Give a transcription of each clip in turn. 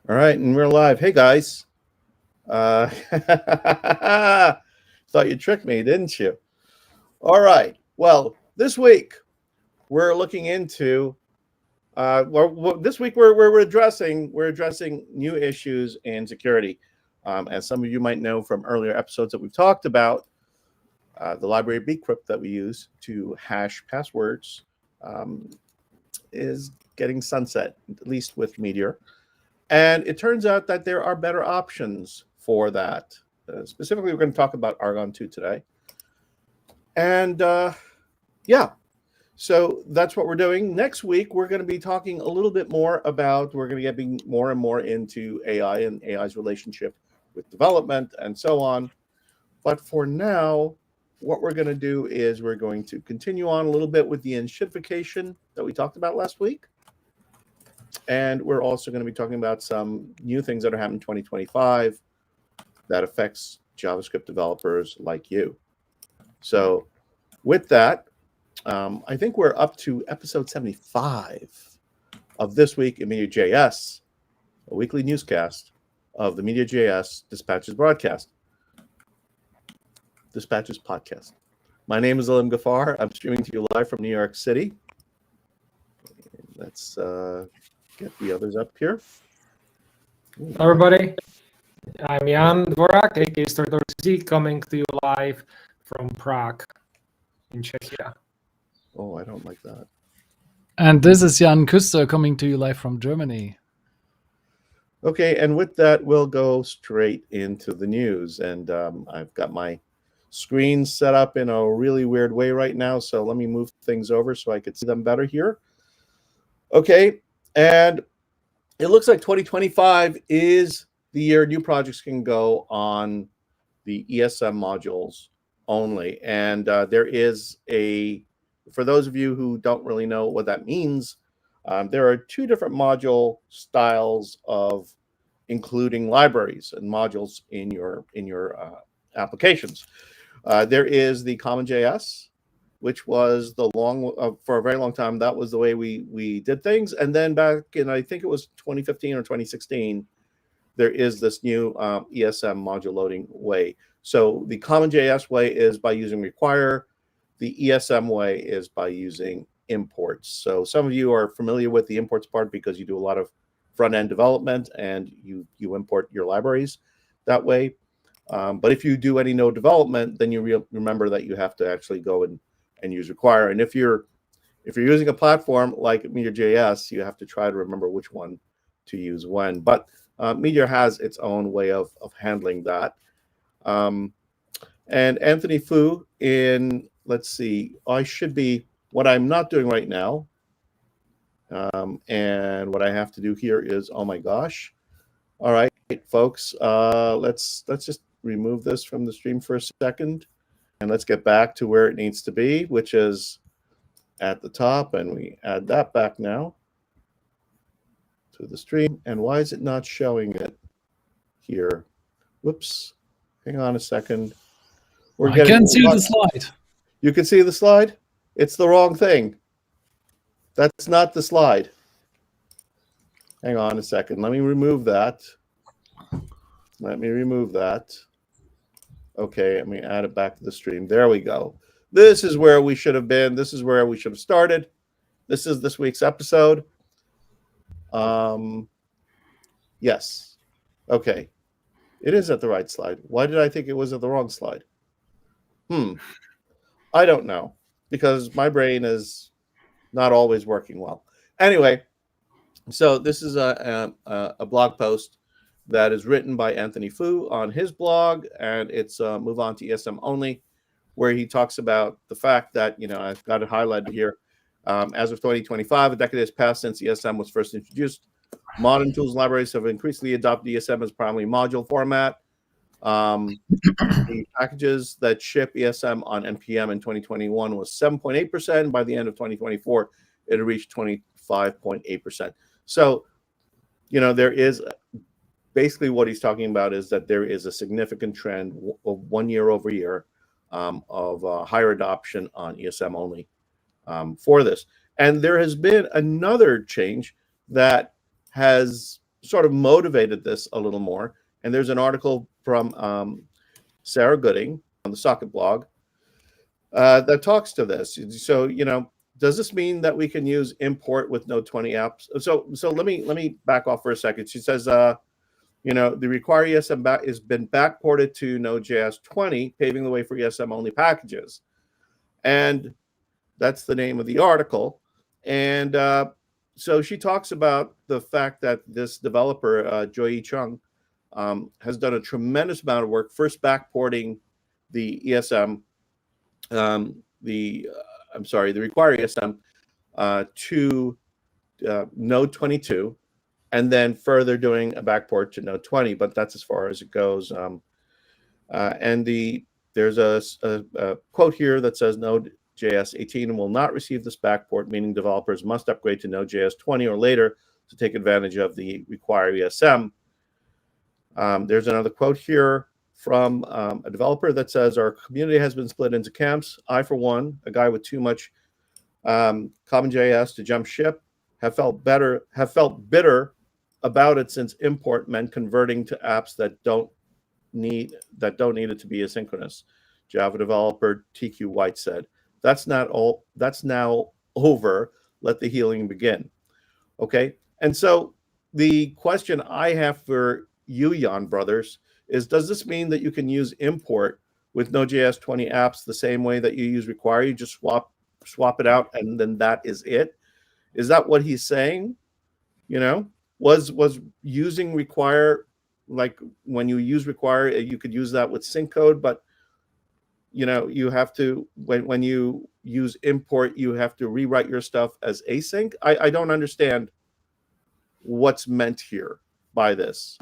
All right, and we're live. Hey guys, thought you tricked me, didn't you? All right. Well, this week we're looking into. This week we're addressing new issues in security. As some of you might know from earlier episodes that we've talked about, the library bcrypt that we use to hash passwords is getting sunset, at least with Meteor. And it turns out that there are better options for that. Specifically, we're going to talk about Argon 2 today. And yeah, so that's what we're doing. Next week, we're going to be talking a little bit more about, we're going to get more and more into AI and AI's relationship with development and so on. But for now, what we're going to do is we're going to continue on a little bit with the enshittification that we talked about last week. And we're also going to be talking about some new things that are happening in 2025 that affects JavaScript developers like you. So with that, I think we're up to episode 75 of This Week in MeteorJS, a weekly newscast of the MeteorJS Dispatches podcast. Dispatches podcast. My name is Alim Gafar. I'm streaming to you live from New York City. Let's get the others up here. Hello, everybody. I'm Dvorak, aka Küster, coming to you live from Prague in Czechia. Oh, I don't like that. And this is Küster coming to you live from Germany. Okay, and with that, we'll go straight into the news. And I've got my screen set up in a really weird way right now, so let me move things over so I could see them better here. Okay, and it looks like 2025 is the year new projects can go on the ESM modules only. And there is for those of you who don't really know what that means, there are two different module styles of including libraries and modules in your applications. There is the CommonJS, which was for a very long time, that was the way we did things. And then back in, I think it was 2015 or 2016, there is this new ESM module loading way. So the CommonJS way is by using require. The ESM way is by using imports. So some of you are familiar with the imports part because you do a lot of front-end development and you import your libraries that way. But if you do any node development, then you remember that you have to actually go and use require. And if you're using a platform like MeteorJS, you have to try to remember which one to use when. But Meteor has its own way of handling that. And Anthony Fu let's see, what I'm not doing right now, and what I have to do here is, oh my gosh. All right, folks, let's just remove this from the stream for a second. And let's get back to where it needs to be, which is at the top. And we add that back now to the stream. And why is it not showing it here? Whoops. Hang on a second. I can't see the slide. You can see the slide? It's the wrong thing. That's not the slide. Hang on a second. Let me remove that. Okay, let me add it back to the stream. There we go. This is where we should have been. This is where we should have started. This is this week's episode. Yes. Okay. It is at the right slide. Why did I think it was at the wrong slide? I don't know, because my brain is not always working well. Anyway, so this is a blog post that is written by Anthony Fu on his blog, and it's Move On to ESM Only, where he talks about the fact that, I've got it highlighted here, as of 2025, a decade has passed since ESM was first introduced. Modern tools and libraries have increasingly adopted ESM as primary module format. The packages that ship ESM on NPM in 2021 was 7.8%. By the end of 2024, it had reached 25.8%. So, there is basically what he's talking about is that there is a significant trend of 1 year over year of higher adoption on ESM only for this. And there has been another change that has sort of motivated this a little more. And there's an article from Sarah Gooding on the Socket blog that talks to this. So, does this mean that we can use import with Node 20 apps? So let me back off for a second. She says, the require ESM has been backported to Node.js 20, paving the way for ESM only packages. And that's the name of the article. And so she talks about the fact that this developer, Joy Chung, has done a tremendous amount of work, first backporting the ESM, the require ESM to Node 22, and then further doing a backport to Node 20, but that's as far as it goes. There's a quote here that says Node.js 18 will not receive this backport, meaning developers must upgrade to Node.js 20 or later to take advantage of the require ESM. There's another quote here from a developer that says, our community has been split into camps. I, for one, a guy with too much CommonJS to jump ship, have felt bitter about it since import meant converting to apps that don't need it to be asynchronous. Java developer TQ White said, that's now over. Let the healing begin. Okay. And so the question I have for you, Jan brothers, is, does this mean that you can use import with Node.js 20 apps the same way that you use require? You just swap it out and then that is it? Is that what he's saying? Was using require, like when you use require, you could use that with sync code, but you have to, when you use import, you have to rewrite your stuff as async. I don't understand what's meant here by this.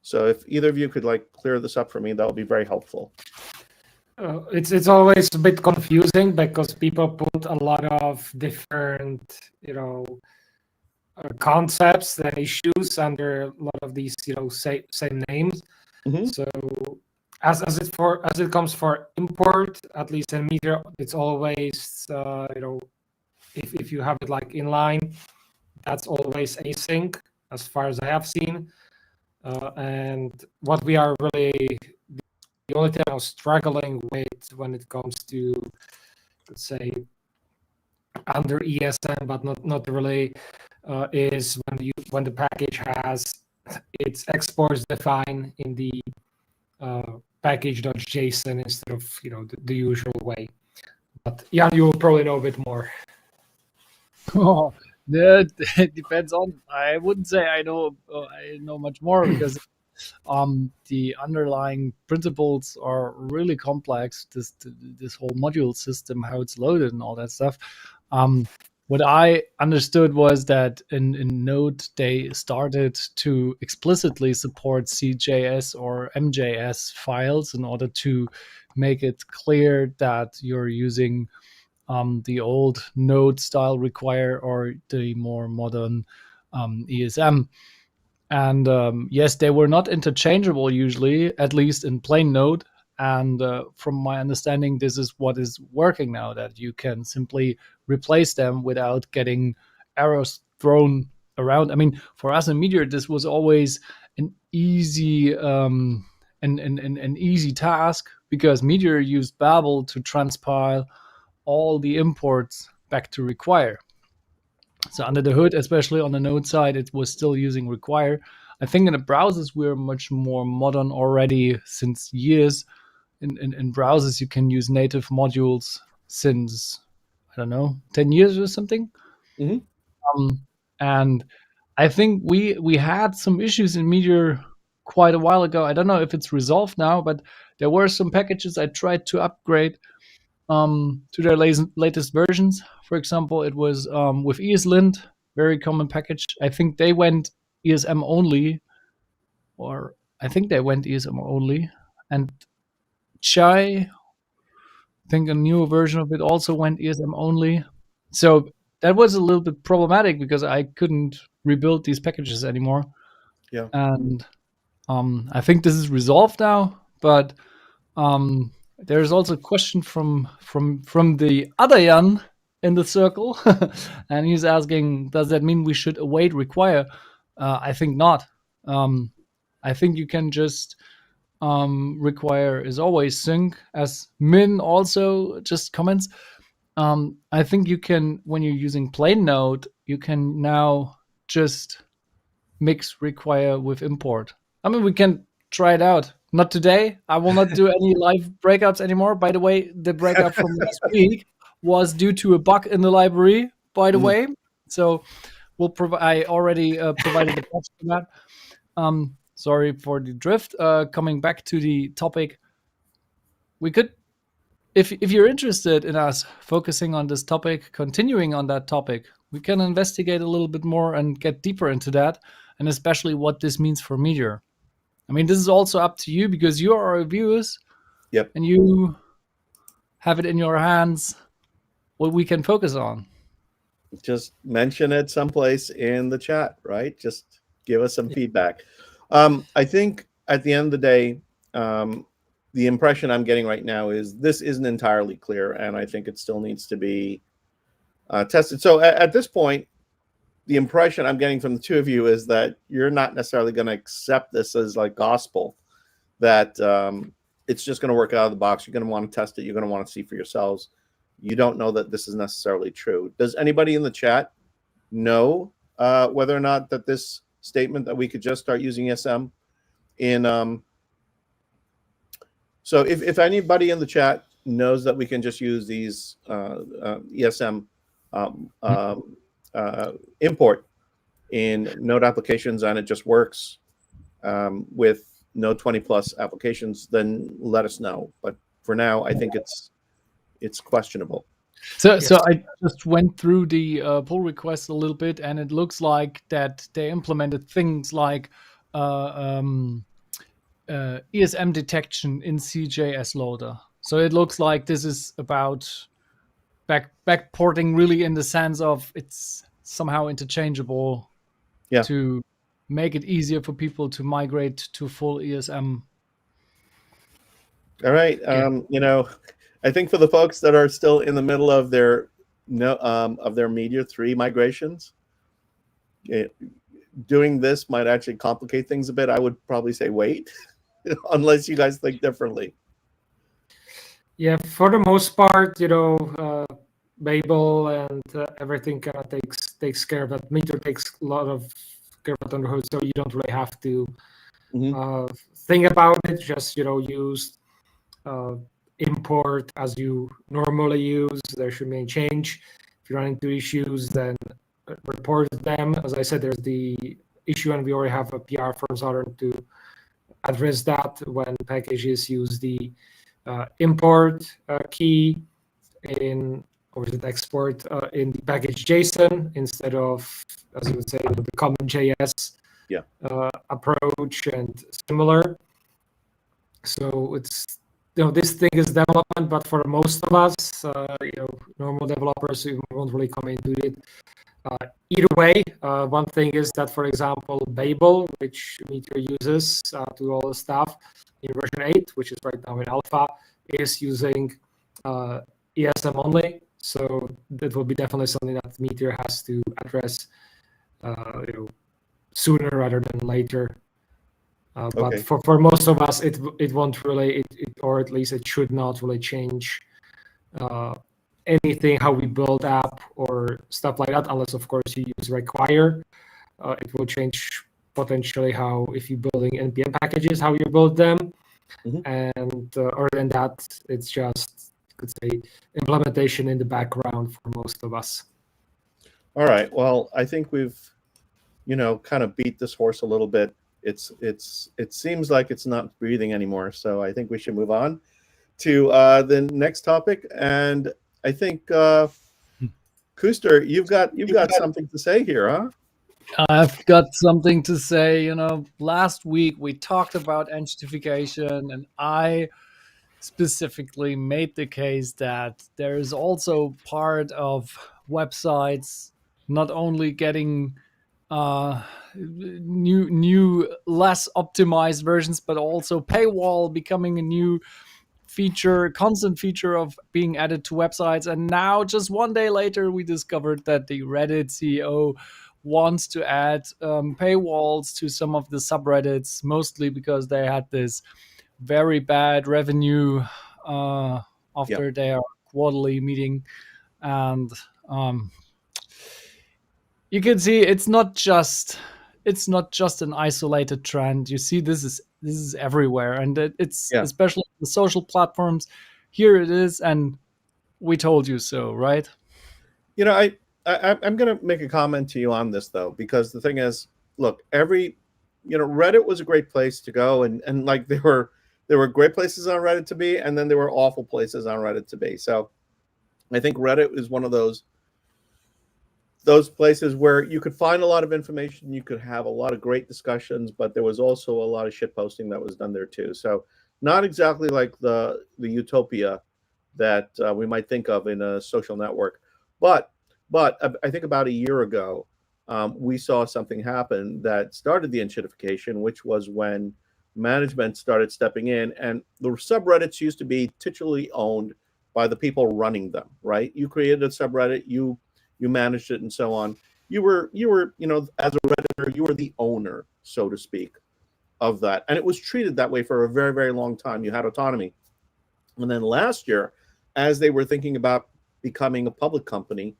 So if either of you could clear this up for me, that would be very helpful. It's always a bit confusing because people put a lot of different, concepts and issues under a lot of these, same names. Mm-hmm. So as it comes for import, at least in Meteor, it's always, if you have it inline, that's always async as far as I have seen. And what we are really, the only thing I'm struggling with when it comes to, let's say, under ESM, but not really, is when the package has its exports defined in the package.json instead of the usual way. But Jan, you will probably know a bit more. Oh, it depends on. I wouldn't say I know much more because the underlying principles are really complex. This whole module system, how it's loaded, and all that stuff. What I understood was that in Node they started to explicitly support CJS or MJS files in order to make it clear that you're using the old Node style require or the more modern ESM. And yes, they were not interchangeable usually, at least in plain Node. And from my understanding, this is what is working now, that you can simply replace them without getting errors thrown around. I mean, for us in Meteor, this was always an easy an easy task because Meteor used Babel to transpile all the imports back to require. So under the hood, especially on the Node side, it was still using require. I think in the browsers, we're much more modern already since years. In browsers, you can use native modules since, 10 years or something. Mm-hmm. And I think we had some issues in Meteor quite a while ago. I don't know if it's resolved now, but there were some packages I tried to upgrade to their latest versions. For example, it was with ESLint, very common package. I think they went ESM only, and Chai, I think a newer version of it also went ESM only. So that was a little bit problematic because I couldn't rebuild these packages anymore. Yeah. And I think this is resolved now, but there's also a question from the other Jan in the circle, and he's asking, does that mean we should await require? I think not. I think you can just require is always sync, as Min also just comments. I think you can, when you're using plain node, you can now just mix require with import. I mean, we can try it out. Not today. I will not do any live breakups anymore. By the way, the breakup from last week was due to a bug in the library, by the way. So we'll provide. I already provided the patch for that. Sorry for the drift. Coming back to the topic, we could, if you're interested in us focusing on this topic, continuing on that topic, we can investigate a little bit more and get deeper into that, and especially what this means for Meteor. I mean, this is also up to you because you are our reviewers. Yep. And you have it in your hands what we can focus on. Just mention it someplace in the chat, right? Just give us some feedback. I think at the end of the day, the impression I'm getting right now is this isn't entirely clear, and I think it still needs to be tested. So at this point, the impression I'm getting from the two of you is that you're not necessarily going to accept this as like gospel, that it's just going to work out of the box. You're going to want to test it. You're going to want to see for yourselves. You don't know that this is necessarily true. Does anybody in the chat know whether or not that this statement that we could just start using ESM in... So if anybody in the chat knows that we can just use these ESM import in Node applications and it just works with Node 20 plus applications, then let us know. But for now, I think it's questionable. So I just went through the pull request a little bit, and it looks like that they implemented things like ESM detection in CJS loader. So it looks like this is about backporting, really, in the sense of it's somehow interchangeable to make it easier for people to migrate to full ESM. All right. You know, I think for the folks that are still in the middle of their Meteor 3 migrations, doing this might actually complicate things a bit. I would probably say wait, unless you guys think differently. Yeah, for the most part, you know, Babel and everything kind of takes care of that. Meteor takes a lot of care of it under the hood, so you don't really have to think about it. Just, you know, use import as you normally use. There should be a change. If you run into issues, then report them. As I said, there's the issue, and we already have a PR from Southern to address that when packages use the import key in, or is it export in the package JSON instead of, as you would say, the common JS approach and similar. So it's, you know, this thing is development, but for most of us, you know, normal developers who won't really come into it. Either way, one thing is that, for example, Babel, which Meteor uses to do all the stuff in version 8, which is right now in alpha, is using ESM only. So that will be definitely something that Meteor has to address, you know, sooner rather than later. But for most of us, it won't really, or at least it should not really change anything, how we build app or stuff like that, unless of course you use require. It will change potentially how, if you're building npm packages, how you build them. And other than that, it's just, you could say, implementation in the background for most of us. All right. Well, I think we've, you know, kind of beat this horse a little bit. It seems like it's not breathing anymore. So I think we should move on to the next topic. And I think Küster, you've got something to say here, huh? I've got something to say. You know, last week we talked about entitification, and I specifically made the case that there is also part of websites not only getting new less optimized versions, but also paywall becoming a new feature, constant feature of being added to websites. And now, just one day later, we discovered that the Reddit CEO wants to add paywalls to some of the subreddits, mostly because they had this very bad revenue after their quarterly meeting. And you can see it's not just an isolated trend. You see this is everywhere, and it's especially the social platforms. Here it is, and we told you so, right? You know, I'm going to make a comment to you on this though, because the thing is, look, Reddit was a great place to go, and like there were great places on Reddit to be, and then there were awful places on Reddit to be. So I think Reddit is one of those places where you could find a lot of information, you could have a lot of great discussions, but there was also a lot of shit posting that was done there too. So not exactly like the utopia that we might think of in a social network. But I think about a year ago, we saw something happen that started the enshittification, which was when management started stepping in, and the subreddits used to be titularly owned by the people running them, right? You created a subreddit, you managed it, and so on. You were, as a Redditor, you were the owner, so to speak, of that. And it was treated that way for a very, very long time. You had autonomy. And then last year, as they were thinking about becoming a public company,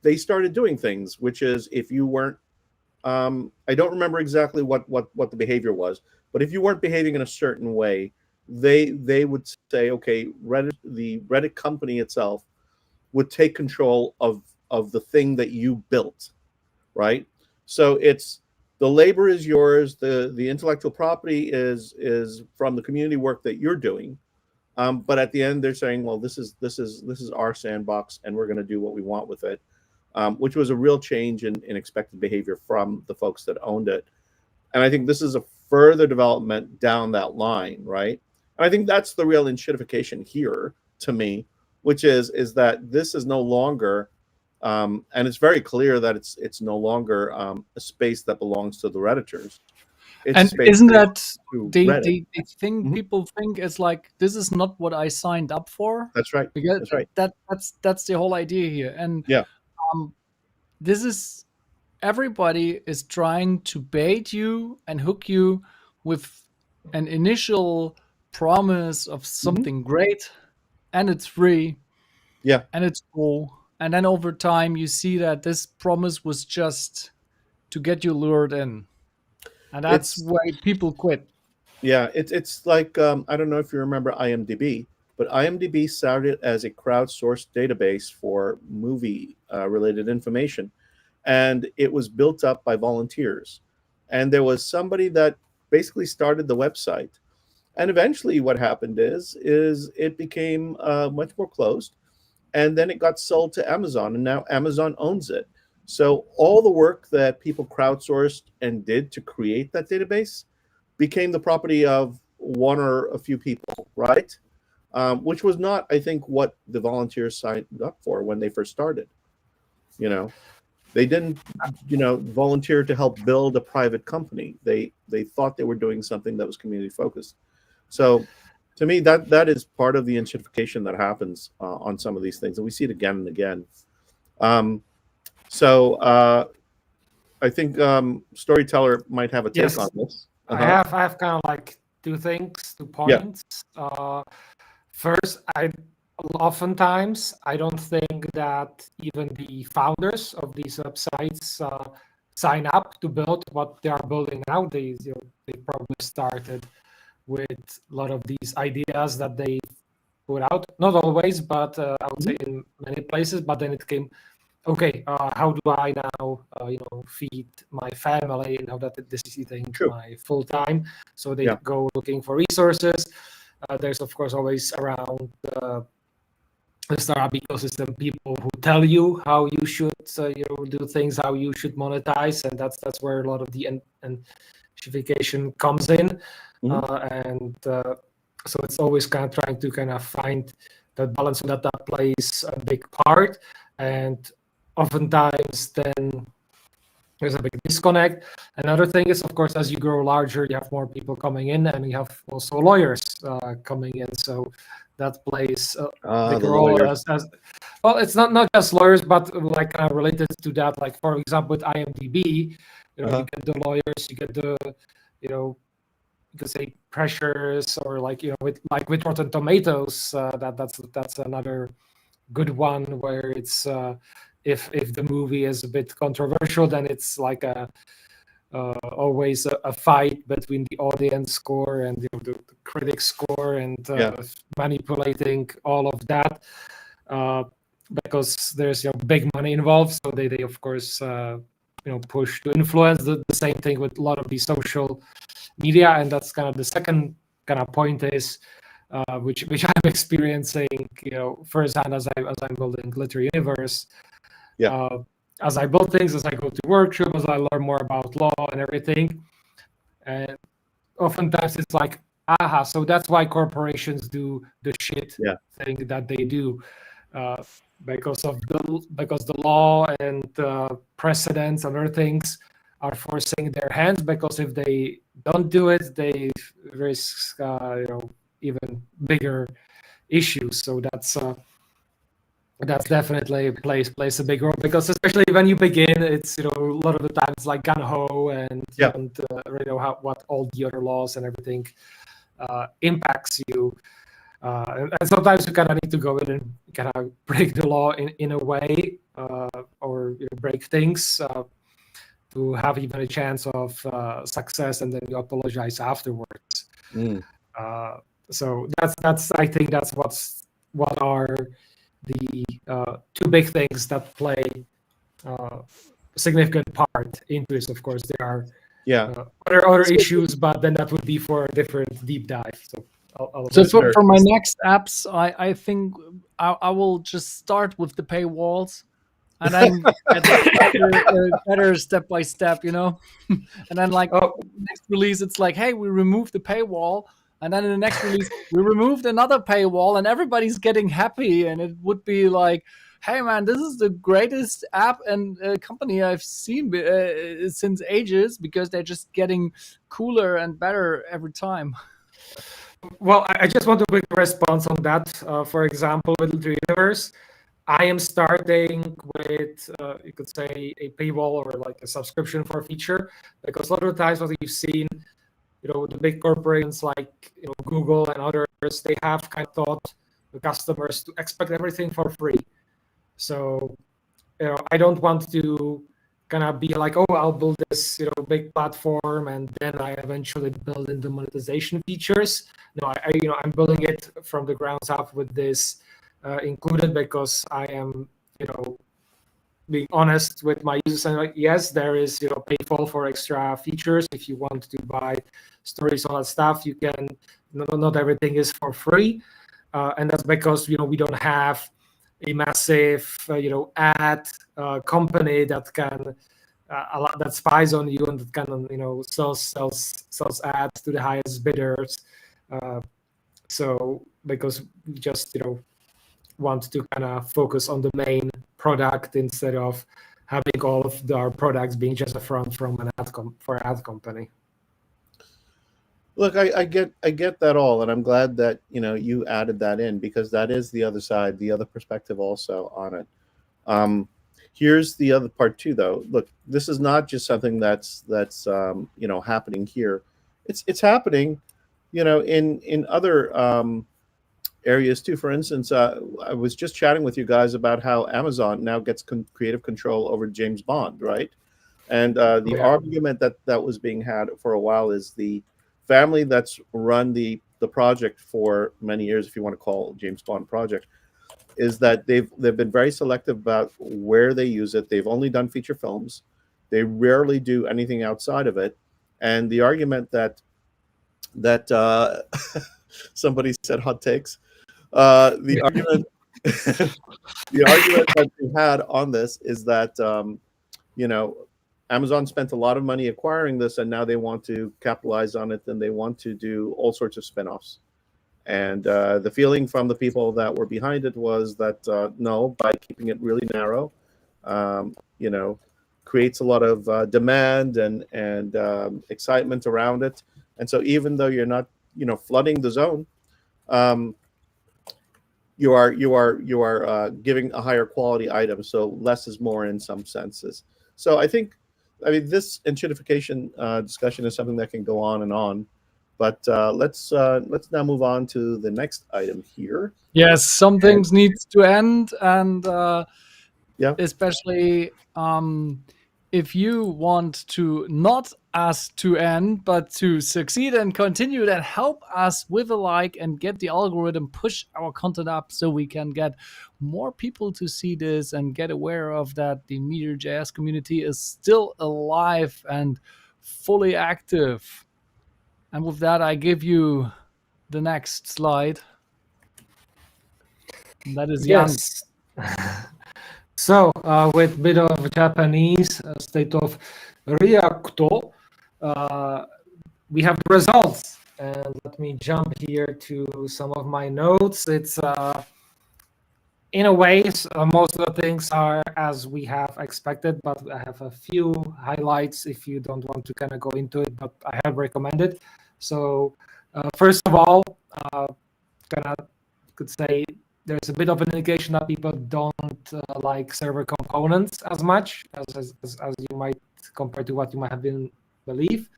they started doing things, which is if you weren't, I don't remember exactly what the behavior was, but if you weren't behaving in a certain way, they would say, okay, the Reddit company itself would take control of the thing that you built, right? So it's the labor is yours, the intellectual property is from the community work that you're doing, but at the end they're saying, well, this is our sandbox, and we're going to do what we want with it, which was a real change in expected behavior from the folks that owned it. And I think this is a further development down that line, right? And I think that's the real enshittification here to me, which is that this is no longer, and it's very clear that it's no longer a space that belongs to the Redditors. And isn't that the thing Mm-hmm. people think is like, this is not what I signed up for? That's right. Because that's right. That's the whole idea here. And this is, everybody is trying to bait you and hook you with an initial promise of something great, and it's free. Yeah. And it's cool. And then over time, you see that this promise was just to get you lured in. And that's why people quit. Yeah, it's like, I don't know if you remember IMDb, but IMDb started as a crowdsourced database for movie-related information. And it was built up by volunteers. And there was somebody that basically started the website. And eventually what happened is it became much more closed. And then it got sold to Amazon, and now Amazon owns it. So all the work that people crowdsourced and did to create that database became the property of one or a few people, right? Which was not, I think, what the volunteers signed up for when they first started. They didn't, volunteer to help build a private company. They thought they were doing something that was community focused. So to me, that is part of the enshittification that happens on some of these things, and we see it again and again. So I think Storyteller might have a take on this. I have kind of like two points. First, oftentimes I don't think that even the founders of these websites sign up to build what they are building nowadays. They probably started with a lot of these ideas that they put out. Not always, but I would say in many places. But then it came, okay, how do I now, feed my family? And how that this is eating my full time. So they go looking for resources. There's of course always around the startup ecosystem people who tell you how you should, do things, how you should monetize, and that's where a lot of the enshittification comes in. So it's always kind of trying to find that balance, and that plays a big part. And oftentimes then there's a big disconnect. Another thing is, of course, as you grow larger, you have more people coming in, and you have also lawyers coming in. So that plays a big The role lawyers. as well. It's not just lawyers, but like related to that. Like for example, with IMDb, you Uh-huh. get the lawyers, you get the, you could say pressures, or like with Rotten Tomatoes, that's another good one where it's if the movie is a bit controversial, then it's like always a fight between the audience score and the critic score, and manipulating all of that because there's big money involved. So they of course push to influence. The same thing with a lot of the social media, and that's kind of the second kind of point is which I'm experiencing firsthand as I'm building Glitter Universe. As I build things, as I go to workshops, as I learn more about law and everything, and oftentimes it's like, aha, so that's why corporations do the shit thing that they do, because the law and precedents and other things are forcing their hands, because if they don't do it, they risk even bigger issues. So that's definitely plays a big role, because especially when you begin, it's a lot of the time it's like gun ho, and you don't really know what all the other laws and everything impacts you, and sometimes you kind of need to go in and kind of break the law in a way, or break things to have even a chance of success, and then you apologize afterwards. So that's I think that's what are the two big things that play a significant part into this. Of course, there are other issues, but then that would be for a different deep dive. So for my next apps, I think I will just start with the paywalls, and then better step by step, and then next release, it's like, hey, we removed the paywall. And then in the next release, we removed another paywall, and everybody's getting happy. And it would be like, hey, man, this is the greatest app and company I've seen since ages, because they're just getting cooler and better every time. Well, I just want a quick response on that. For example, with the universe, I am starting with, you could say, a paywall or like a subscription for a feature, because a lot of the times what you've seen, the big corporations like Google and others, they have kind of taught the customers to expect everything for free. So, I don't want to kind of be like, oh, I'll build this, big platform, and then I eventually build in the monetization features. No, I'm building it from the ground up with this included, because I am, being honest with my users, and like, yes, there is paywall for extra features. If you want to buy stories, all that stuff, you can. Not everything is for free, and that's because we don't have a massive ad company that can a lot that spies on you and that can sells ads to the highest bidders. So because we just want to kind of focus on the main product instead of having all of our products being just a front from an ad company. Look, I get that all, and I'm glad that you added that in, because that is the other side, the other perspective also on it. Here's the other part too, though. Look, this is not just something that's happening here. It's happening, in other areas too. For instance, I was just chatting with you guys about how Amazon now gets creative control over James Bond, right? And the argument that was being had for a while is the family that's run the project for many years, if you want to call James Bond project, is that they've been very selective about where they use it. They've only done feature films. They rarely do anything outside of it. And the argument that somebody said hot takes. The argument that we had on this is that Amazon spent a lot of money acquiring this, and now they want to capitalize on it, and they want to do all sorts of spin-offs. And the feeling from the people that were behind it was that no, by keeping it really narrow, creates a lot of demand and excitement around it. And so even though you're not, flooding the zone, you are giving a higher quality item. So less is more in some senses. So I mean, this enshittification discussion is something that can go on and on. But let's now move on to the next item here. Yes, some things need to end, and Yeah. especially if you want to not us to end, but to succeed and continue, then help us with a like and get the algorithm push our content up so we can get more people to see this and get aware of that the MeteorJS community is still alive and fully active. And with that, I give you the next slide. That is Jan. Yes. So, with a bit of Japanese state of Ryakto, we have the results. And let me jump here to some of my notes. It's in a way, most of the things are as we have expected, but I have a few highlights if you don't want to kind of go into it, but I have recommended. So, first of all, could say there's a bit of an indication that people don't like server components as much as you might, compared to what you might have been believe.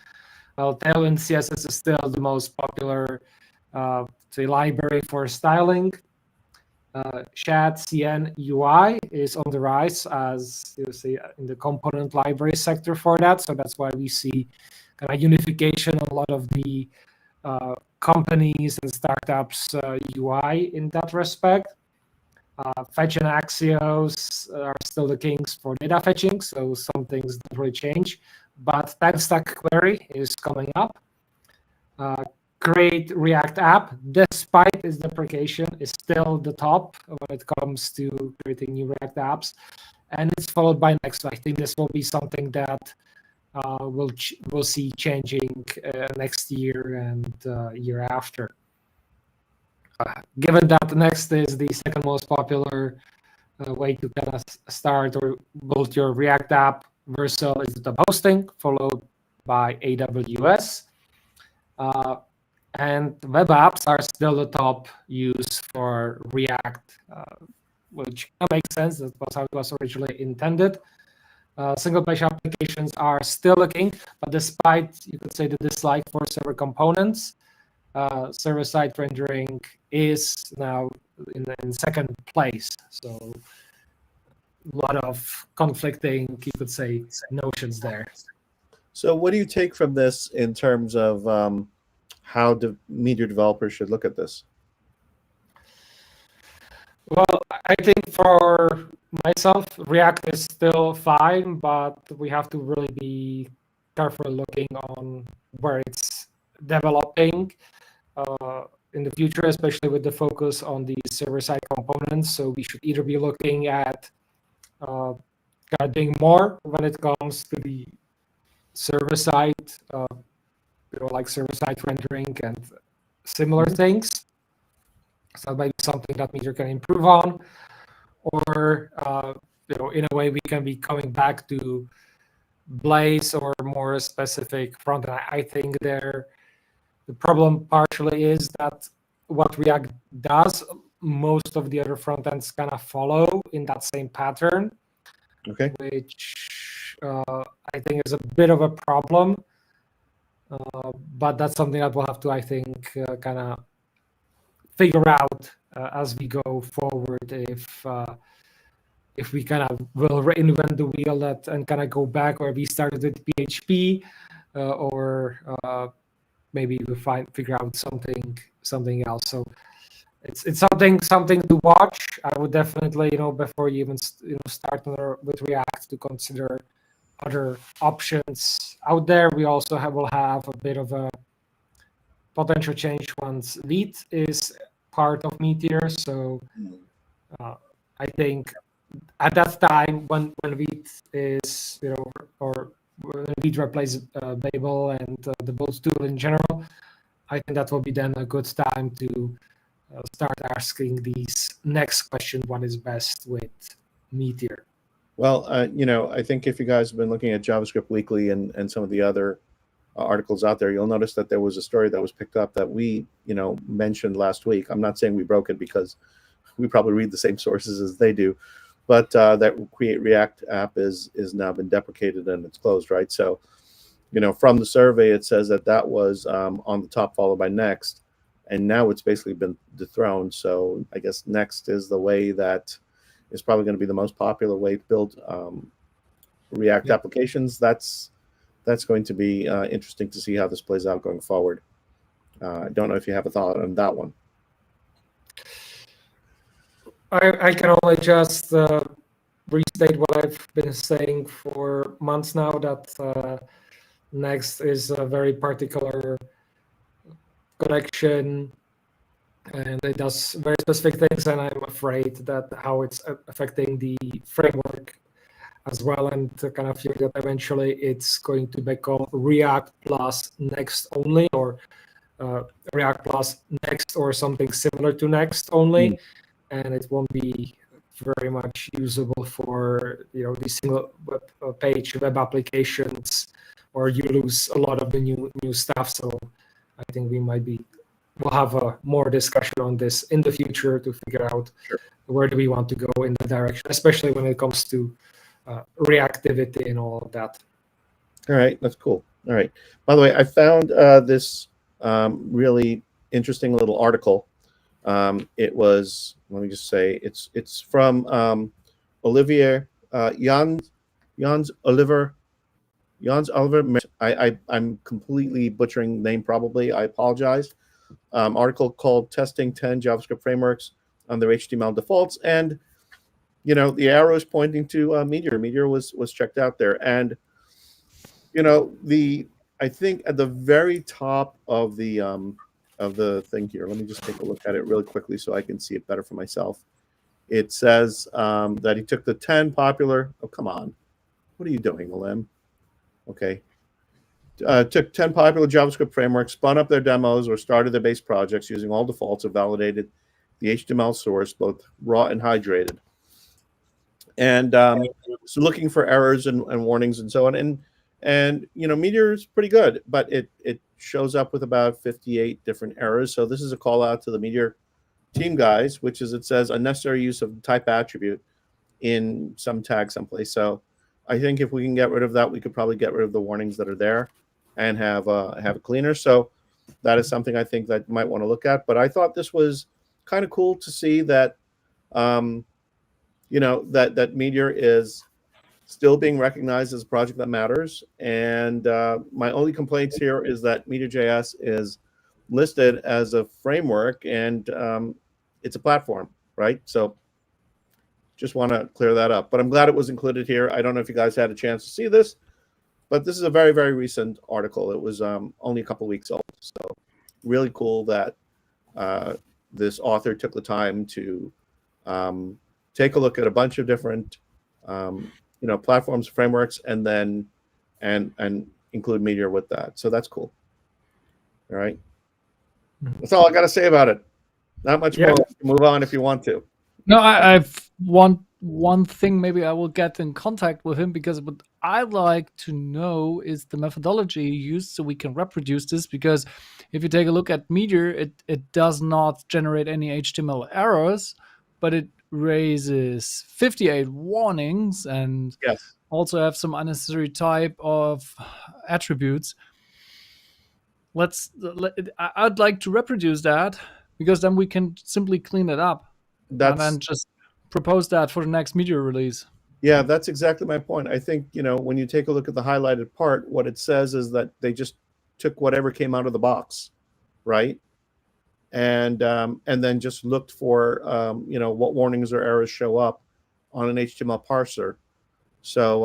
Well, Tailwind CSS is still the most popular library for styling. Shad CN UI is on the rise, as you see in the component library sector for that. So that's why we see kind of unification on a lot of the companies and startups UI in that respect. Fetch and Axios are still the kings for data fetching, so some things don't really change. But tag stack query is coming up. Create React app, despite its deprecation, is still the top when it comes to creating new React apps. And it's followed by Next. I think this will be something that we'll see changing next year and year after. Given that Next is the second most popular way to kind of start or build your React app, Vercel is the top hosting, followed by AWS. And web apps are still the top use for React, which makes sense. That was how it was originally intended. Single-page applications are still the king, but despite, you could say, the dislike for server components, server-side rendering is now in second place. So a lot of conflicting, you could say, notions there. So what do you take from this in terms of how the Meteor developers should look at this? Well, I think for myself, React is still fine, but we have to really be careful looking on where it's developing in the future, especially with the focus on the server-side components. So we should either be looking at doing more when it comes to the server-side, like server-side rendering and similar things. So maybe something that Meteor can improve on, or in a way we can be coming back to Blaze or more specific front end. I think the problem partially is that what React does, most of the other front ends kind of follow in that same pattern. Okay. Which I think is a bit of a problem, but that's something that we'll have to, I think, kind of figure out as we go forward. If we kind of will reinvent the wheel and kind of go back where we started with PHP, or maybe we figure out something else. So it's something to watch. I would definitely, before you even start with React, to consider other options out there. We also will have a bit of a potential change once Vite is part of Meteor. So I think at that time when Vite is, or when Vite replaces Babel and the Bolt tool in general, I think that will be then a good time to start asking these next question: what is best with Meteor? Well, I think if you guys have been looking at JavaScript Weekly and some of the other articles out there, you'll notice that there was a story that was picked up that we, mentioned last week. I'm not saying we broke it because we probably read the same sources as they do, but that Create React app is now been deprecated and it's closed, right? So, from the survey, it says that was on the top, followed by Next, and now it's basically been dethroned. So I guess Next is the way that is probably going to be the most popular way to build React applications. That's going to be interesting to see how this plays out going forward. I don't know if you have a thought on that one. I can only just restate what I've been saying for months now, that Next is a very particular connection, and it does very specific things, and I'm afraid that how it's affecting the framework as well, and kind of feel that eventually it's going to become React plus Next only, or React plus Next, or something similar to Next only, and it won't be very much usable for the single page web applications, or you lose a lot of the new stuff. So I think we'll have a more discussion on this in the future to figure out where do we want to go in the direction, especially when it comes to reactivity and all of that. All right, that's cool. All right. By the way, I found this really interesting little article. It was, let me just say, it's from Olivier Jans Oliver. I'm completely butchering the name probably. I apologize. Article called "Testing 10 JavaScript Frameworks on Their HTML Defaults," and the arrow is pointing to Meteor. Meteor was checked out there, and I think at the very top of the thing here. Let me just take a look at it really quickly so I can see it better for myself. It says that he took the 10 popular. Oh, come on. What are you doing, Alim? Okay. Took 10 popular JavaScript frameworks, spun up their demos, or started their base projects using all defaults, and validated the HTML source, both raw and hydrated. And so looking for errors and warnings and so on. And Meteor is pretty good, but it shows up with about 58 different errors. So this is a call out to the Meteor team guys, which is, it says unnecessary use of type attribute in some tag someplace. So I think if we can get rid of that, we could probably get rid of the warnings that are there and have a cleaner. So that is something I think that you might want to look at. But I thought this was kind of cool to see that, that Meteor is still being recognized as a project that matters. And my only complaints here is that MeteorJS is listed as a framework, and it's a platform, right? So just want to clear that up. But I'm glad it was included here. I don't know if you guys had a chance to see this, but this is a very, very recent article. It was only a couple weeks old. So really cool that this author took the time to take a look at a bunch of different platforms, frameworks, and then and include Meteor with that. So that's cool. All right. That's all I got to say about it. Not much more. Move on if you want to. No, I've one thing. Maybe I will get in contact with him, because what I like to know is the methodology used so we can reproduce this. Because if you take a look at Meteor, it does not generate any HTML errors, but it raises 58 warnings and also have some unnecessary type of attributes. I'd like to reproduce that, because then we can simply clean it up and then just propose that for the next Meteor release. Yeah, that's exactly my point. I think, when you take a look at the highlighted part, what it says is that they just took whatever came out of the box, right? And then just looked for what warnings or errors show up on an HTML parser. So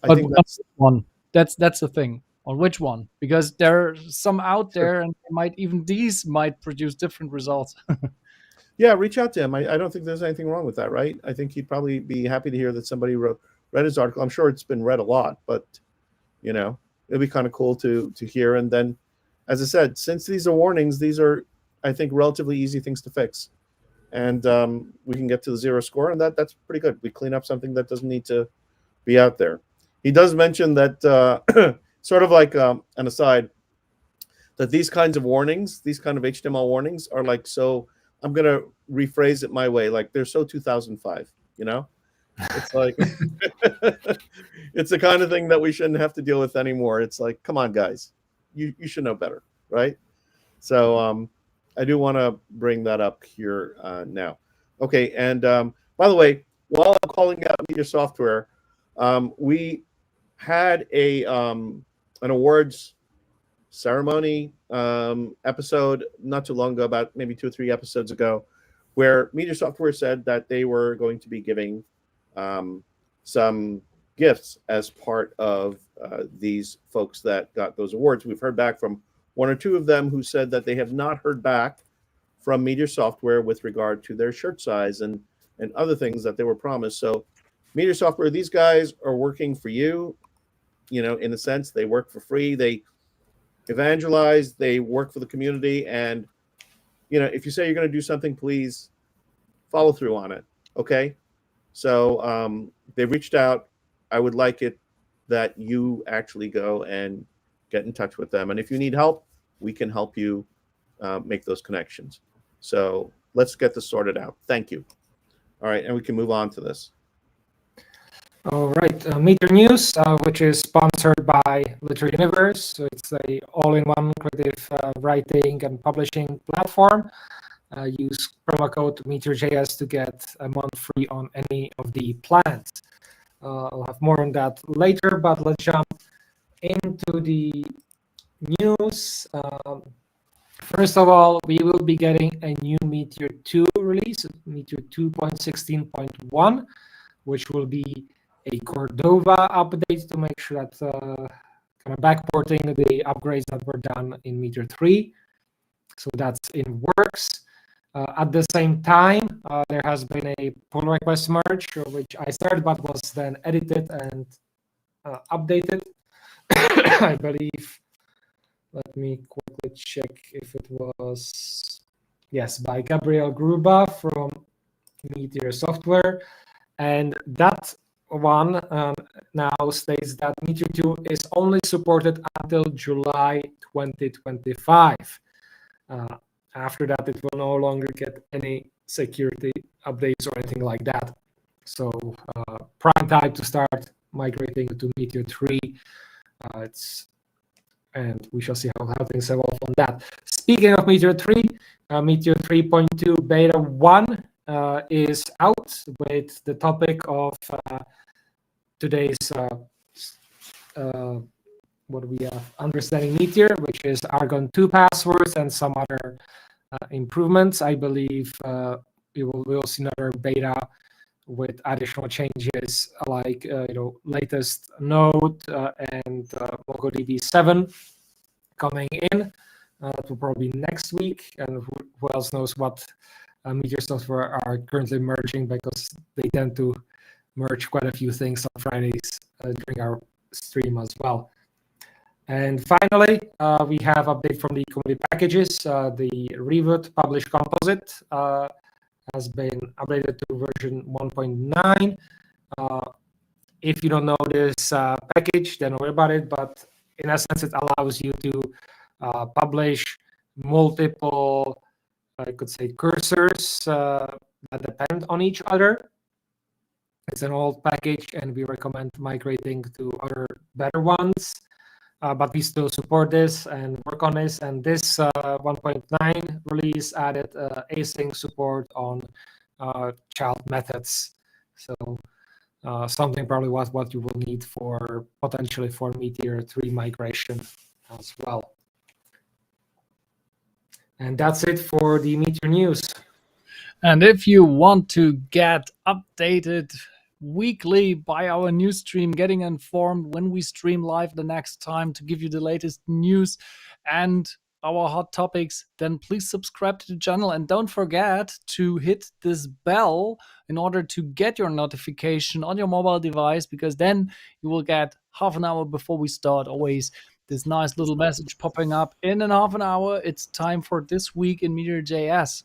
I think that's one. That's the thing. On which one? Because there are some out there, and these might produce different results. Yeah, reach out to him. I don't think there's anything wrong with that, right? I think he'd probably be happy to hear that somebody read his article. I'm sure it's been read a lot, but it'd be kind of cool to hear. And then, as I said, since these are warnings, these are, I think, relatively easy things to fix. and we can get to the 0 score, and that's pretty good. We clean up something that doesn't need to be out there. He does mention that sort of like an aside, that these kinds of warnings, these kind of HTML warnings are like, so I'm going to rephrase it my way. Like they're so 2005, you know, it's like, it's the kind of thing that we shouldn't have to deal with anymore. It's like, come on, guys, you should know better. Right. So I do want to bring that up here now. Okay. And by the way, while I'm calling out Meteor Software, we had an awards ceremony episode not too long ago, about maybe 2 or 3 episodes ago, where Meteor Software said that they were going to be giving some gifts as part of these folks that got those awards. We've heard back from 1 or 2 of them who said that they have not heard back from Meteor Software with regard to their shirt size and other things that they were promised. So Meteor Software, these guys are working for you, you know, in a sense. They work for free. They evangelize, they work for the community, and you know, if you say you're going to do something, please follow through on it. Okay, so they reached out. I would like it that you actually go and get in touch with them, and if you need help, we can help you make those connections. So let's get this sorted out. Thank you. All right, and we can move on to this. All right, Meteor News, which is sponsored by Literary Universe. So it's a all-in-one creative writing and publishing platform. Use promo code MeteorJS to get a month free on any of the plans. I'll have more on that later, but let's jump into the news. First of all, we will be getting a new Meteor 2 release, Meteor 2.16.1, which will be a Cordova update to make sure that kind of backporting the upgrades that were done in Meteor 3. So that's in works. At the same time, there has been a pull request merge, which I started but was then edited and updated. I believe, let me quickly check if it was, yes, by Gabriel Gruba from Meteor Software. And that one now states that Meteor 2 is only supported until July 2025. After that, it will no longer get any security updates or anything like that. So prime time to start migrating to Meteor 3. And we shall see how things evolve on that. Speaking of Meteor 3, Meteor 3.2 Beta 1 is out with the topic of today's what we have, understanding Meteor, which is Argon 2 passwords and some other improvements. I believe we'll see another beta with additional changes like latest node and MongoDB 7 coming in. That will probably be next week. And who else knows what Meteor Software are currently merging, because they tend to merge quite a few things on Fridays during our stream as well. And finally, we have update from the community packages. The Reboot Publish Composite has been updated to version 1.9. If you don't know this package, then don't worry about it. But in essence, it allows you to publish multiple, I could say, cursors that depend on each other. It's an old package, and we recommend migrating to other better ones. But we still support this and work on this. And this 1.9 release added async support on child methods. So something probably what you will need for potentially for Meteor 3 migration as well. And that's it for the Meteor news. And if you want to get updated weekly by our news stream, getting informed when we stream live the next time to give you the latest news and our hot topics, then please subscribe to the channel and don't forget to hit this bell in order to get your notification on your mobile device, because then you will get half an hour before we start always this nice little message popping up. In half an hour, it's time for This Week in MeteorJS.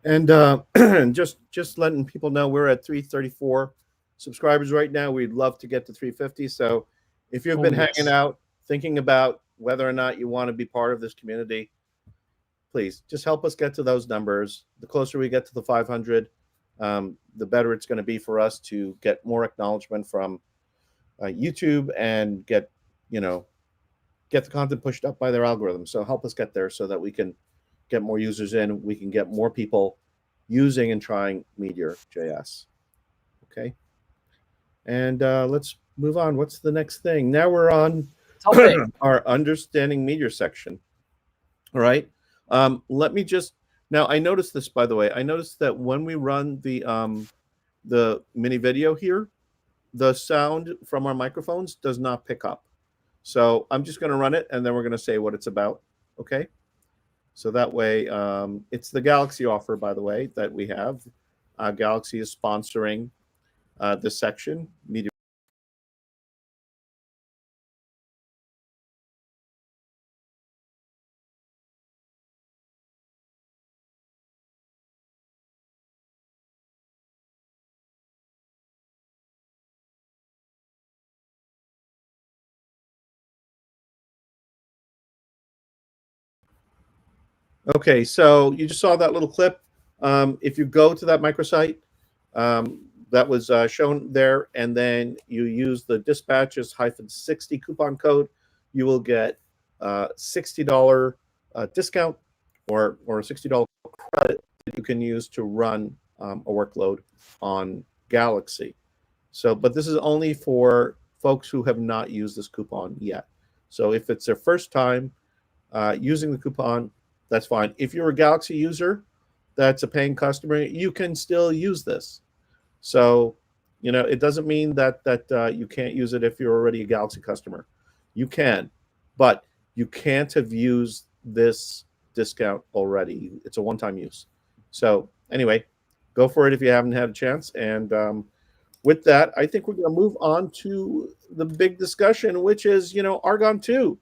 And just letting people know, we're at 334 subscribers right now. We'd love to get to 350. So if you've been hanging out, thinking about whether or not you want to be part of this community, please just help us get to those numbers. The closer we get to the 500, the better it's going to be for us to get more acknowledgement from YouTube and get the content pushed up by their algorithm. So help us get there so that we can get more users in. We can get more people using and trying MeteorJS. Okay. And let's move on. What's the next thing? Now we're on our understanding Meteor section. All right. Let me just, now I noticed this, by the way. I noticed that when we run the mini video here, the sound from our microphones does not pick up. So I'm just going to run it, and then we're going to say what it's about. Okay. So that way, it's the Galaxy offer, by the way, that we have. Galaxy is sponsoring this section. Meteor. Okay, so you just saw that little clip. If you go to that microsite that was shown there, and then you use the dispatches -60 coupon code, you will get $60 discount or $60 credit that you can use to run a workload on Galaxy. So, but this is only for folks who have not used this coupon yet. So if it's their first time using the coupon, that's fine. If you're a Galaxy user that's a paying customer, you can still use this. So, it doesn't mean that you can't use it if you're already a Galaxy customer. You can, but you can't have used this discount already. It's a one-time use. So anyway, go for it if you haven't had a chance. And with that, I think we're going to move on to the big discussion, which is, Argon 2.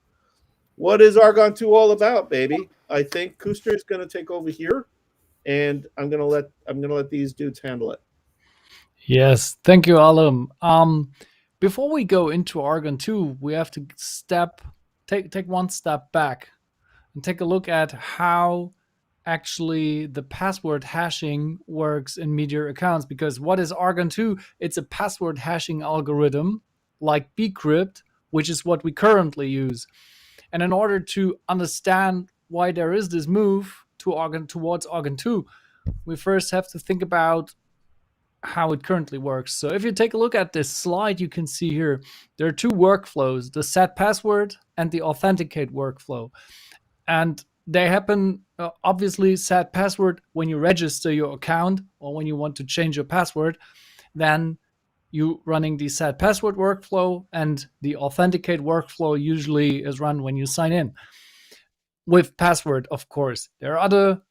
What is Argon 2 all about, baby? I think Küster is going to take over here, and I'm going to let these dudes handle it. Yes, thank you, Alim. Before we go into Argon 2, we have to take one step back and take a look at how actually the password hashing works in Meteor accounts. Because what is Argon 2? It's a password hashing algorithm like bcrypt, which is what we currently use. And in order to understand why there is this move towards Argon 2, we first have to think about how it currently works. So if you take a look at this slide, you can see here there are two workflows: the set password and the authenticate workflow. And they happen, obviously, set password when you register your account or when you want to change your password. Then you running the set password workflow, and the authenticate workflow usually is run when you sign in with password. Of course, there are other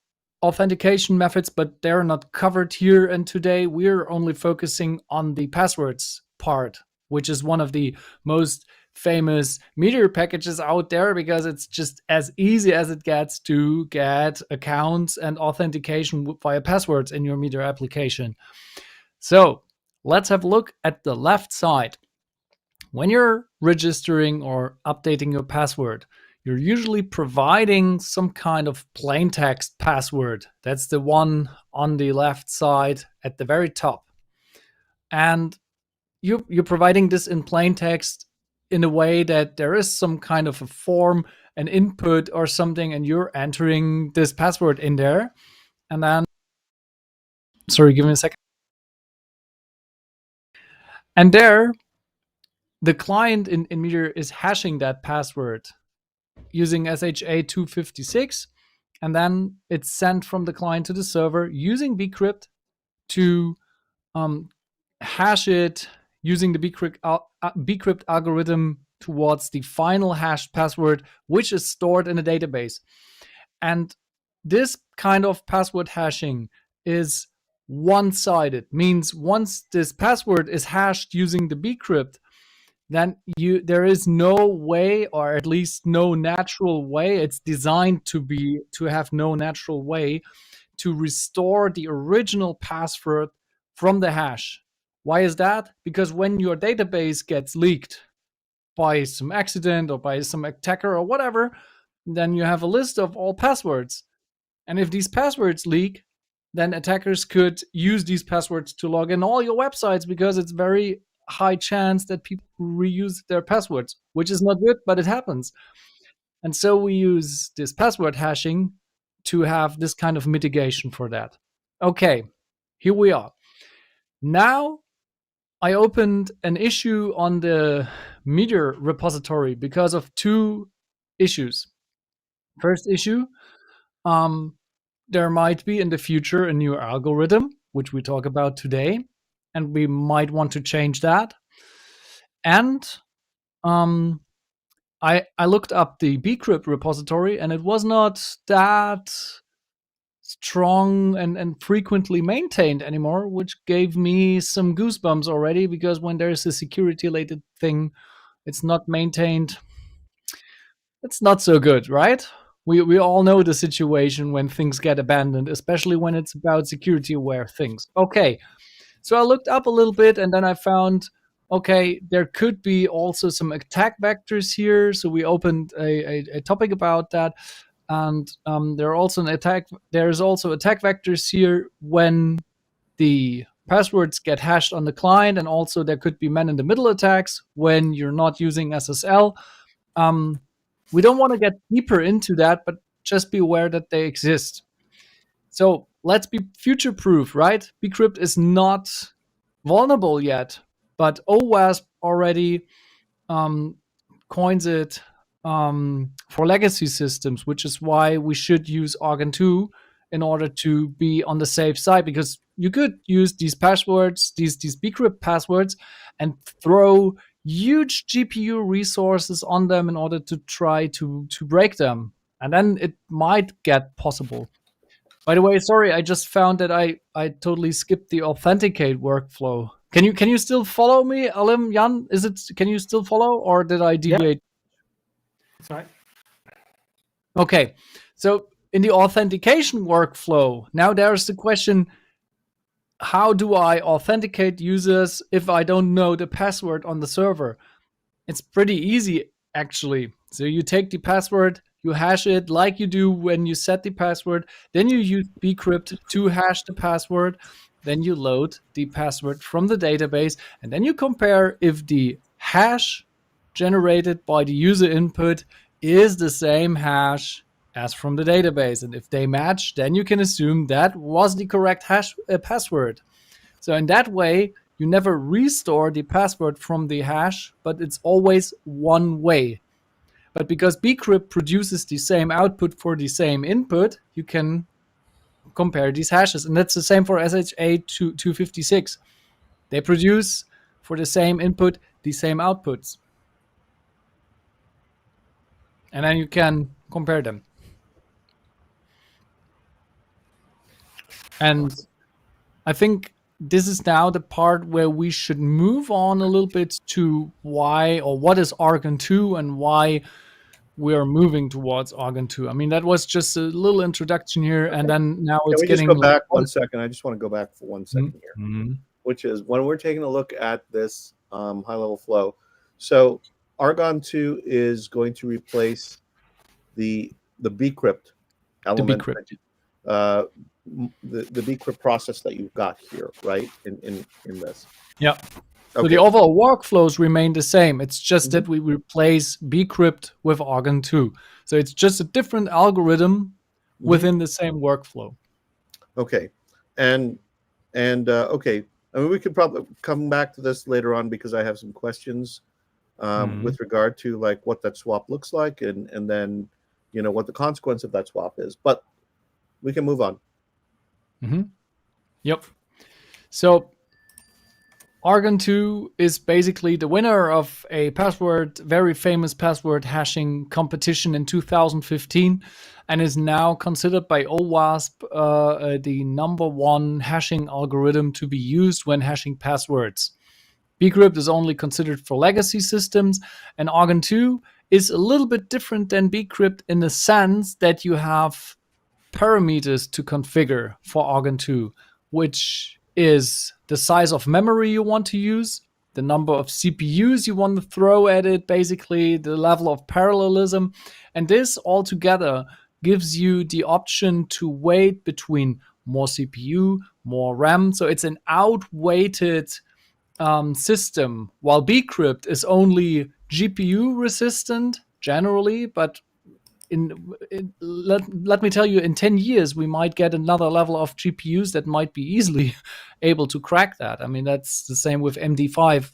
authentication methods, but they're not covered here. And today we're only focusing on the passwords part, which is one of the most famous Meteor packages out there, because it's just as easy as it gets to get accounts and authentication via passwords in your Meteor application. So let's have a look at the left side. When you're registering or updating your password, you're usually providing some kind of plain text password. That's the one on the left side at the very top. And you're providing this in plain text in a way that there is some kind of a form, an input or something, and you're entering this password in there. And then, sorry, give me a second. And there, the client in Meteor is hashing that password using SHA-256, and then it's sent from the client to the server using bcrypt to hash it using the bcrypt algorithm towards the final hashed password, which is stored in a database. And this kind of password hashing is one-sided, means once this password is hashed using the bcrypt, then there is no way, or at least no natural way, it's designed to have no natural way to restore the original password from the hash. Why is that? Because when your database gets leaked by some accident or by some attacker or whatever, then you have a list of all passwords. And if these passwords leak, then attackers could use these passwords to log in all your websites, because it's very high chance that people reuse their passwords, which is not good, but it happens. And so we use this password hashing to have this kind of mitigation for that. Okay, here we are. Now I opened an issue on the Meteor repository because of two issues. First issue, there might be in the future a new algorithm, which we talk about today, and we might want to change that. And I looked up the bcrypt repository, and it was not that strong and frequently maintained anymore, which gave me some goosebumps already, because when there's a security related thing, it's not maintained, it's not so good, right? We all know the situation when things get abandoned, especially when it's about security aware things. Okay, so I looked up a little bit, and then I found, okay, there could be also some attack vectors here. So we opened a topic about that. And there's also attack vectors here when the passwords get hashed on the client, and also there could be man-in-the-middle attacks when you're not using SSL. We don't want to get deeper into that, but just be aware that they exist. So let's be future-proof, right? bcrypt is not vulnerable yet, but OWASP already coins it for legacy systems, which is why we should use Argon 2 in order to be on the safe side, because you could use these passwords, these bcrypt passwords, and throw huge GPU resources on them in order to try to break them. And then it might get possible. By the way, sorry, I just found that I totally skipped the authenticate workflow. Can you still follow me, Alim, Jan? Can you still follow, or did I deviate? That's right. Okay, so in the authentication workflow, now there's the question, how do I authenticate users if I don't know the password on the server? It's pretty easy, actually. So you take the password, you hash it like you do when you set the password, then you use bcrypt to hash the password, then you load the password from the database, and then you compare if the hash generated by the user input is the same hash as from the database. And if they match, then you can assume that was the correct password. So in that way, you never restore the password from the hash, but it's always one way. But because bcrypt produces the same output for the same input, you can compare these hashes. And that's the same for SHA-256. They produce for the same input the same outputs. And then you can compare them. And I think this is now the part where we should move on a little bit to why, or what is Argon 2 and why we're moving towards Argon 2. I mean, that was just a little introduction here, and then now it's getting... Can we just go back 1 second? I just want to go back for 1 second here, Mm-hmm. which is when we're taking a look at this high-level flow. So Argon 2 is going to replace the bcrypt element, the bcrypt process that you've got here, right? In this. Yeah. Okay. So the overall workflows remain the same. It's just that we replace bcrypt with Argon 2. So it's just a different algorithm within the same workflow. Okay. And okay. I mean, we could probably come back to this later on, because I have some questions with regard to like what that swap looks like, and then what the consequence of that swap is. But we can move on. Yep. So Argon 2 is basically the winner of a very famous password hashing competition in 2015, and is now considered by OWASP the #1 hashing algorithm to be used when hashing passwords. bcrypt is only considered for legacy systems, and Argon 2 is a little bit different than bcrypt in the sense that you have parameters to configure for Argon 2, which is the size of memory you want to use, the number of CPUs you want to throw at it, basically the level of parallelism. And this all together gives you the option to weight between more CPU, more RAM. So it's an outweighted system, while bcrypt is only GPU resistant generally, but let me tell you, in 10 years, we might get another level of GPUs that might be easily able to crack that. I mean, that's the same with MD5.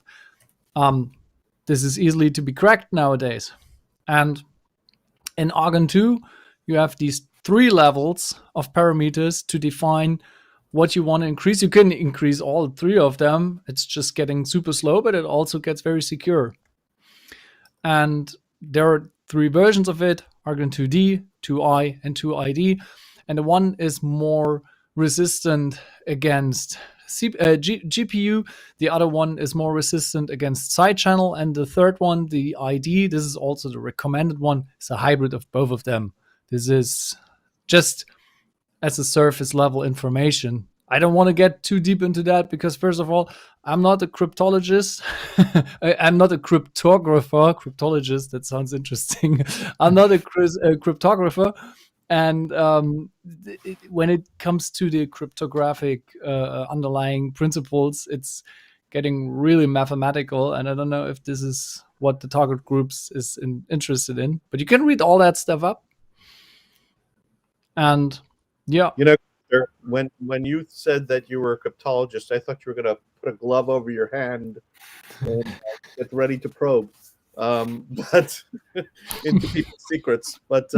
This is easily to be cracked nowadays. And in Argon 2, you have these 3 levels of parameters to define what you want to increase. You can increase all 3 of them. It's just getting super slow, but it also gets very secure. And there are 3 versions of it: Argon 2D, 2I, and 2ID. And the one is more resistant against GPU. The other one is more resistant against side channel. And the third one, the ID, this is also the recommended one, is a hybrid of both of them. This is just as a surface level information. I don't want to get too deep into that because, first of all, I'm not a cryptologist. I'm not a cryptographer. Cryptologist, that sounds interesting. I'm not a cryptographer. And when it comes to the cryptographic underlying principles, it's getting really mathematical. And I don't know if this is what the target groups is interested in. But you can read all that stuff up. And yeah. You know, when you said that you were a cryptologist, I thought you were going to put a glove over your hand and get ready to probe, but into people's secrets. But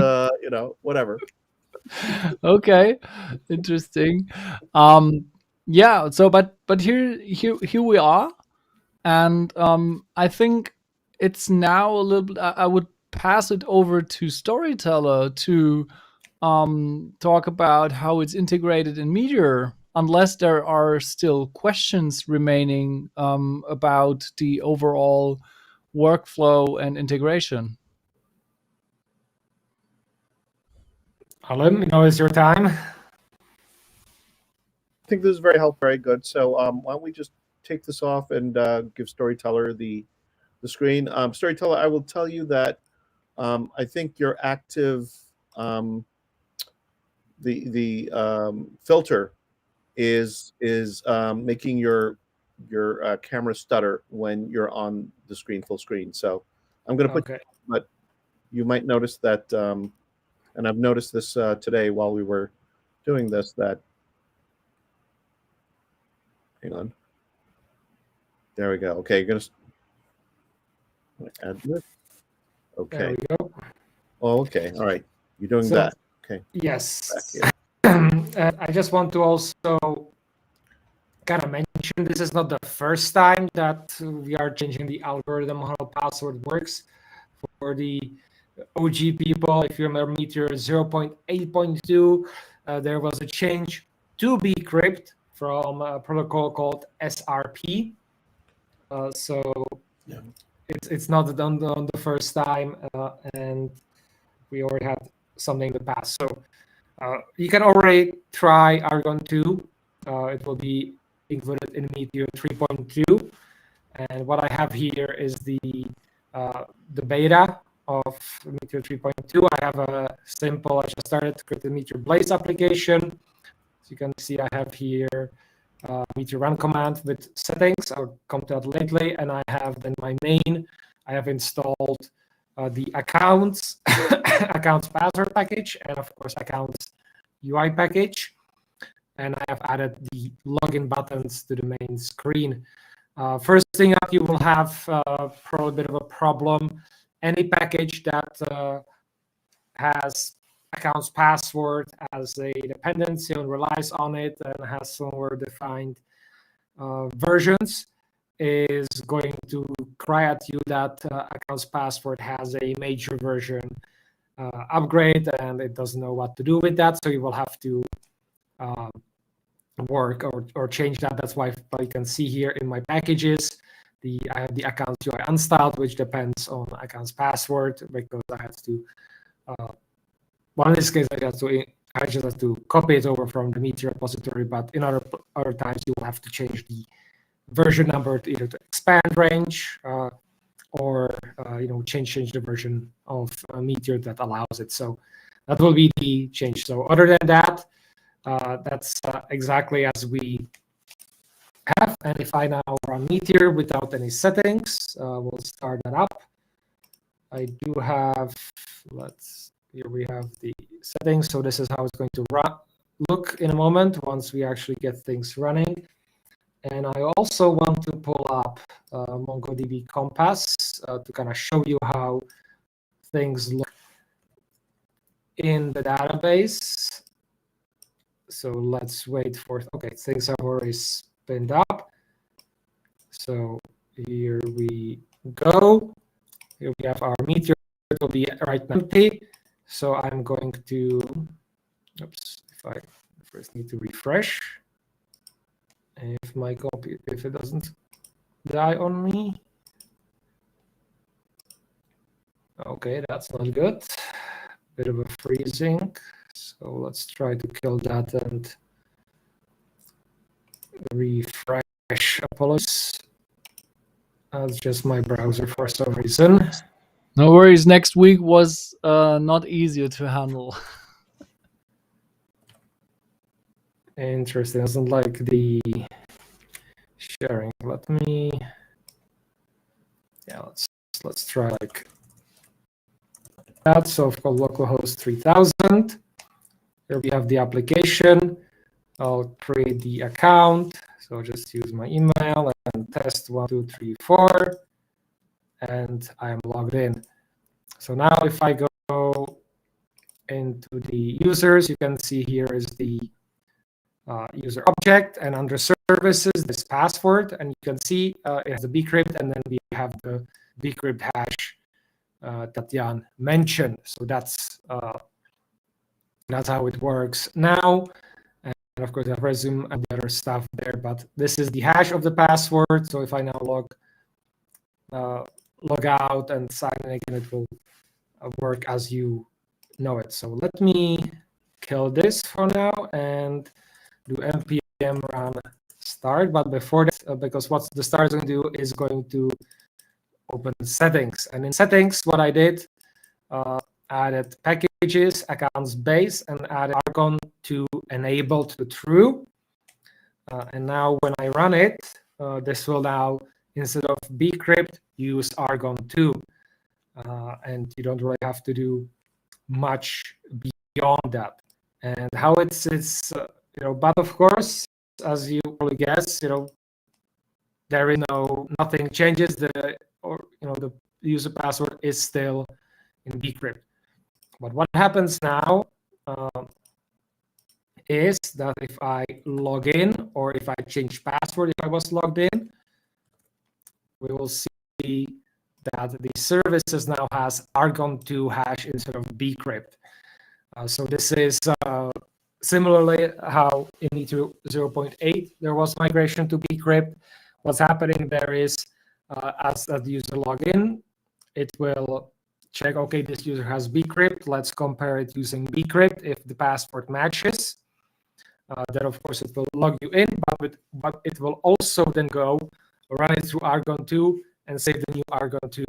whatever. Okay, interesting. Yeah. So, but here we are, and I think it's now a little bit. I would pass it over to Storyteller to talk about how it's integrated in Meteor, unless there are still questions remaining about the overall workflow and integration. Alim, now is your time. I think this is very helpful, very good. So why don't we just take this off and give Storyteller the screen. Storyteller, I will tell you that I think your active the filter is making your camera stutter when you're on the screen full screen. So I'm going to put, Okay. but you might notice that, and I've noticed this today while we were doing this, that, hang on, there we go. Okay, you're going to add this. Okay. There we go. Oh, okay. All right. You're doing So, that. Okay. Yes. I just want to also kind of mention this is not the first time that we are changing the algorithm how password works. For the OG people, if you remember Meteor 0.8.2, there was a change to bcrypt from a protocol called SRP. So Yeah. it's not done the first time, and we already had something in the past. So you can already try Argon 2. It will be included in Meteor 3.2. And what I have here is the beta of Meteor 3.2. I have a simple, I just started to create the Meteor Blaze application. So you can see I have here Meteor run command with settings. I'll come to that lately. And I have then my main, I have installed the accounts password package, and of course accounts UI package. And I have added the login buttons to the main screen. First thing up, you will have probably a bit of a problem. Any package that has accounts password as a dependency and relies on it and has somewhere defined versions is going to cry at you that accounts password has a major version upgrade and it doesn't know what to do with that. So you will have to work or change that. That's why you can see here in my packages, I have the accounts UI unstyled, which depends on accounts password, because I had to, well, in this case, I had to I just have to copy it over from the Meteor repository, but in other times you will have to change the version number to either to expand range or change the version of Meteor that allows it. So that will be the change. So other than that, that's exactly as we have. And if I now run Meteor without any settings, we'll start that up. I do have, here we have the settings. So this is how it's going to look in a moment once we actually get things running. And I also want to pull up MongoDB Compass to kind of show you how things look in the database. So let's wait for, okay, things have already spinned up. So here we go. Here we have our Meteor. It will be right now empty. So I'm going to, oops, if I first need to refresh. If my computer, if it doesn't die on me. Okay, that's not good. Bit of a freezing. So let's try to kill that and refresh. Apologies. That's just my browser for some reason. No worries. Next week was not easier to handle. Interesting. Doesn't like the sharing. Let me. Yeah, let's try like that. So I've got localhost 3000. Here we have the application. I'll create the account. So I'll just use my email and test 1, 2, 3, 4, and I'm logged in. So now if I go into the users, you can see here is the user object, and under services, this password, and you can see it has a bcrypt, and then we have the bcrypt hash that Jan mentioned. So that's how it works now. And of course, I have resume and the other stuff there, but this is the hash of the password. So if I now log out and sign in again, it will work as you know it. So let me kill this for now and do npm run start. But before that, because what the start is going to do is going to open settings. And in settings, what I did, added packages, accounts base, and added Argon to enable to true. And now when I run it, this will now, instead of bcrypt, use Argon 2. And you don't really have to do much beyond that. And how it's but of course, as you probably guess, there is nothing changes. The user password is still in bcrypt. But what happens now is that if I log in or if I change password, if I was logged in, we will see that the services now has Argon2 hash instead of bcrypt. So this is similarly how in Meteor 0.8 there was migration to bcrypt. What's happening there is as the user log in, it will check, okay, this user has bcrypt. Let's compare it using bcrypt. If the password matches, then of course it will log you in, but it will also then go run it through Argon2 and save the new Argon2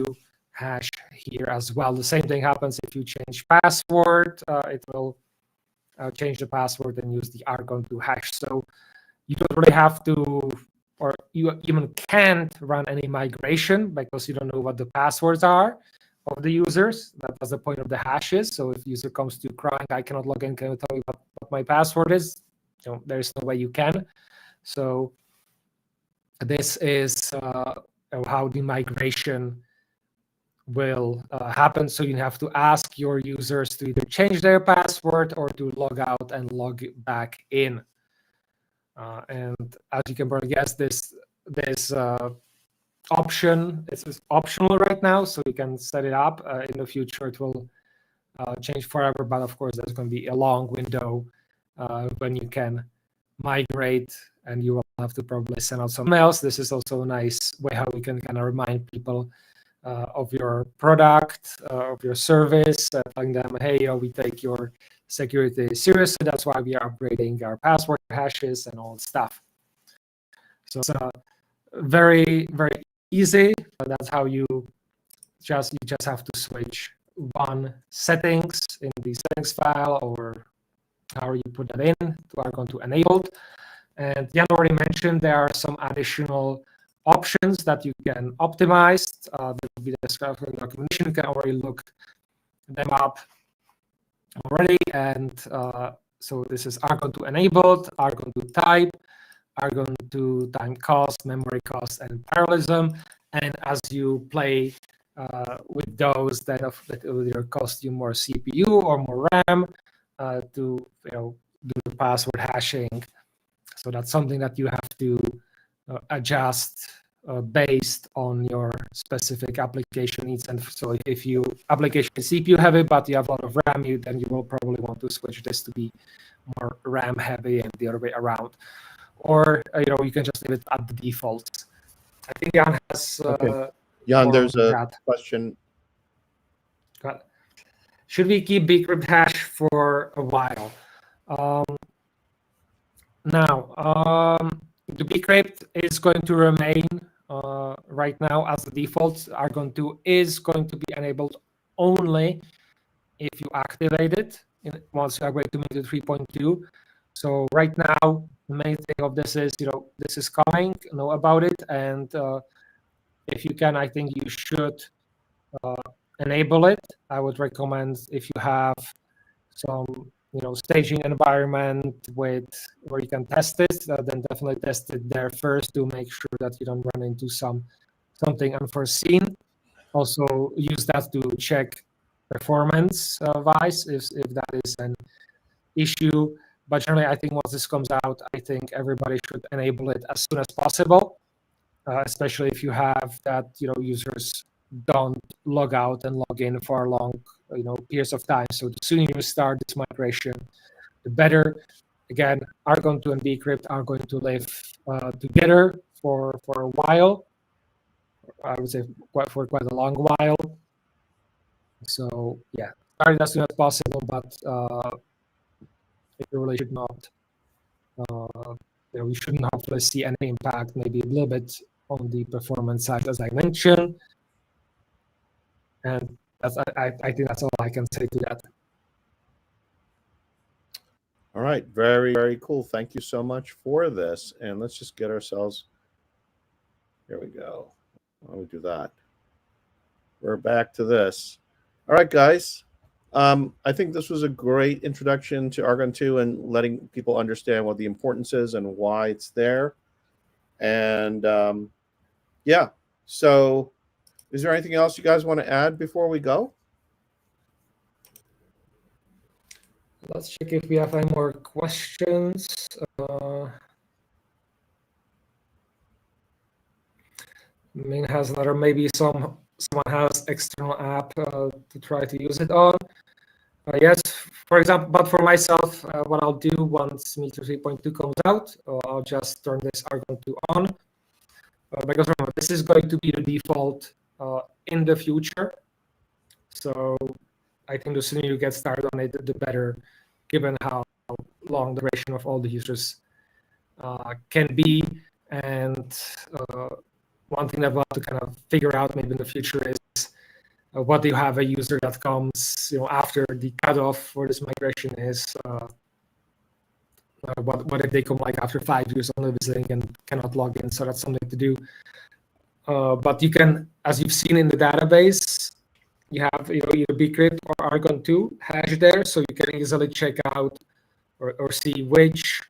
hash here as well. The same thing happens if you change password. It will change the password and use the Argon2 hash. So you don't really have to, or you even can't run any migration because you don't know what the passwords are of the users. That's the point of the hashes. So if user comes to crying, I cannot log in, can you tell me what my password is? There's no way you can. So this is how the migration will happen. So you have to ask your users to either change their password or to log out and log back in. And as you can probably guess, this option is optional right now, so you can set it up. In the future, it will change forever, but of course, there's going to be a long window when you can migrate, and you will have to probably send out some emails. This is also a nice way how we can kind of remind people of your product, of your service, telling them, hey, we take your security seriously. That's why we are upgrading our password hashes and all that stuff. So it's very, very easy. That's how you just have to switch one settings in the settings file, or how you put that in to Argon to enabled. And Jan already mentioned there are some additional options that you can optimize. That will be described in the documentation. You can already look them up already. And so this is Argon to enabled, Argon to type, Argon to time cost, memory cost, and parallelism. And as you play with those, that will either cost you more CPU or more RAM to do the password hashing. So that's something that you have to adjust based on your specific application needs. And so if you application is CPU heavy, but you have a lot of RAM, then you will probably want to switch this to be more RAM heavy and the other way around. Or you can just leave it at the default. I think Jan has. Okay. Jan, there's a question. Should we keep bcrypt hash for a while? Now, the bcrypt is going to remain right now as the default. Argon 2 is going to be enabled only if you activate it once you upgrade to Meteor 3.2. So right now, the main thing of this is, this is coming, know about it, and if you can, I think you should enable it. I would recommend, if you have some staging environment where you can test it, then definitely test it there first to make sure that you don't run into something unforeseen. Also use that to check performance wise if that is an issue. But generally, I think once this comes out, I think everybody should enable it as soon as possible, especially if you have that users don't log out and log in for long periods of time. So the sooner you start this migration, the better. Again, Argon 2 and bcrypt are going to live together for a while. I would say for quite a long while. So yeah, start it as soon as possible, but you really should not. We shouldn't hopefully see any impact. Maybe a little bit on the performance side, as I mentioned. And I think that's all I can say to that. All right, very, very cool. Thank you so much for this. And let's just get ourselves, here we go. Why don't we do that? We're back to this. All right, guys. I think this was a great introduction to Argon 2 and letting people understand what the importance is and why it's there. And yeah, so is there anything else you guys want to add before we go? Let's check if we have any more questions. Min has another, maybe someone has external app to try to use it on. Yes, for example, but for myself, what I'll do once Meteor 3.2 comes out, I'll just turn this Argon 2 on. Because remember, this is going to be the default in the future. So I think the sooner you get started on it, the better, given how long the duration of all the users can be. And one thing that we'll have to kind of figure out maybe in the future is what do you have a user that comes after the cutoff for this migration is. What if they come like after 5 years only visiting and cannot log in? So that's something to do. But you can, as you've seen in the database, you have either bcrypt or Argon 2 hash there, so you can easily check out or see which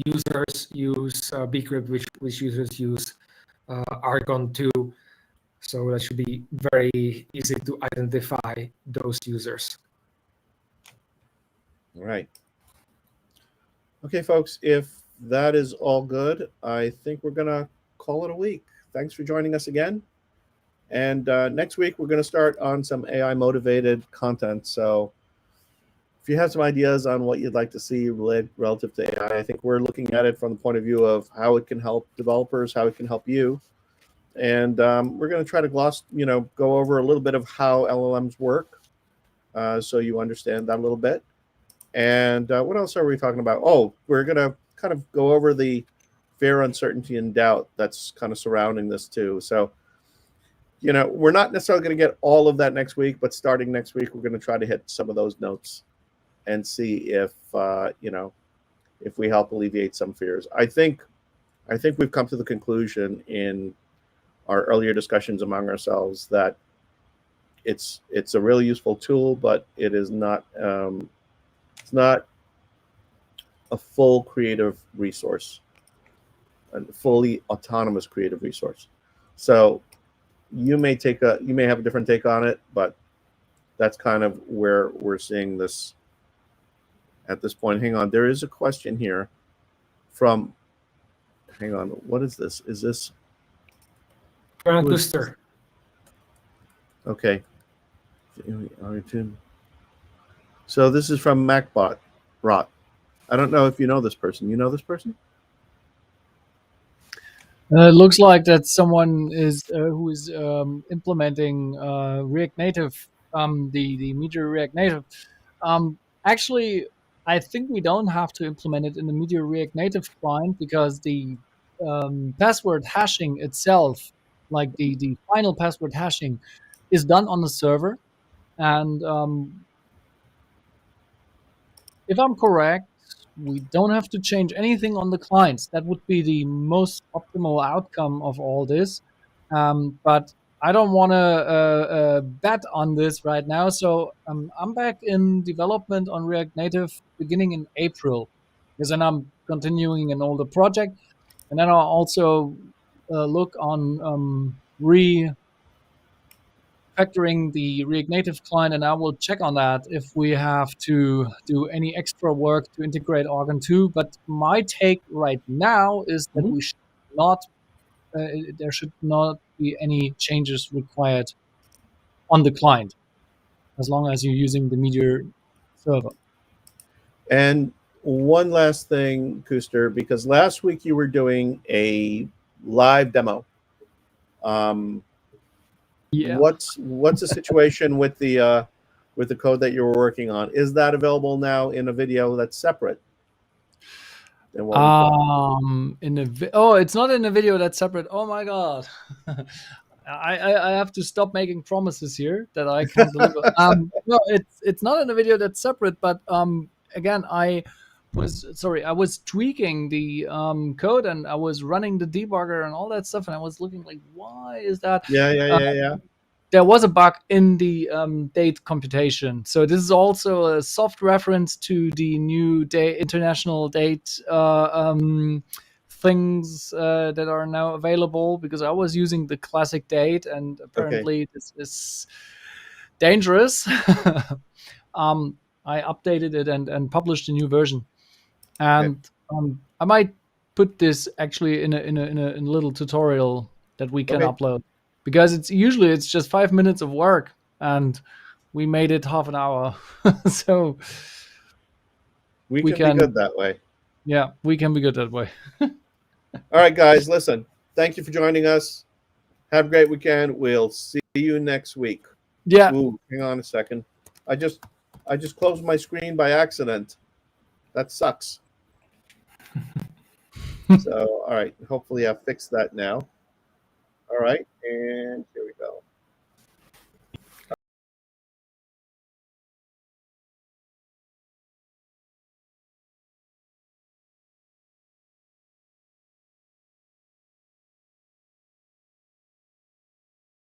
users use bcrypt, which users use Argon 2. So that should be very easy to identify those users. All right. Okay, folks, if that is all good, I think we're going to call it a week. Thanks for joining us again. And next week, we're going to start on some AI-motivated content. So if you have some ideas on what you'd like to see relative to AI, I think we're looking at it from the point of view of how it can help developers, how it can help you. And we're going to try to go over a little bit of how LLMs work so you understand that a little bit. And what else are we talking about? Oh, we're going to kind of go over the fear, uncertainty, and doubt that's kind of surrounding this too. So, we're not necessarily going to get all of that next week, but starting next week, we're going to try to hit some of those notes and see if, if we help alleviate some fears. I think we've come to the conclusion in our earlier discussions among ourselves that it's a really useful tool, but it is not it's not a full creative resource, a fully autonomous creative resource. So you may have a different take on it, but that's kind of where we're seeing this at this point. Hang on, there is a question here from. Hang on, what is this? Is this? Küster. Okay. So this is from MacBot Rot. I don't know if you know this person. You know this person? It looks like that someone is who is implementing React Native, the Meteor React Native. Actually, I think we don't have to implement it in the Meteor React Native client because the password hashing itself, like the final password hashing, is done on the server. And if I'm correct, we don't have to change anything on the clients. That would be the most optimal outcome of all this. But I don't want to bet on this right now. So I'm back in development on React Native beginning in April, because then I'm continuing an older project. And then I'll also look on refactoring the React Native client, and I will check on that if we have to do any extra work to integrate Argon 2. But my take right now is that we should not, there should not be any changes required on the client, as long as you're using the Meteor server. And one last thing, Küster, because last week you were doing a live demo. Yeah. What's the situation with the code that you were working on? Is that available now in a video that's separate? In a it's not in a video that's separate. Oh my god. I have to stop making promises here that I can't deliver. No, it's not in a video that's separate, but again, I was tweaking the code, and I was running the debugger and all that stuff, and I was looking like, why is that? Yeah. There was a bug in the date computation. So this is also a soft reference to the new international date things that are now available, because I was using the classic date, and apparently this is dangerous. I updated it and published a new version, and I might put this actually in a little tutorial that we can upload, because it's just 5 minutes of work, and we made it half an hour. So we can be good that way. Yeah, we can be good that way. All right, guys, listen. Thank you for joining us. Have a great weekend. We'll see you next week. Yeah. Ooh, hang on a second. I just closed my screen by accident. That sucks. So, all right. Hopefully, I've fixed that now. All right, and here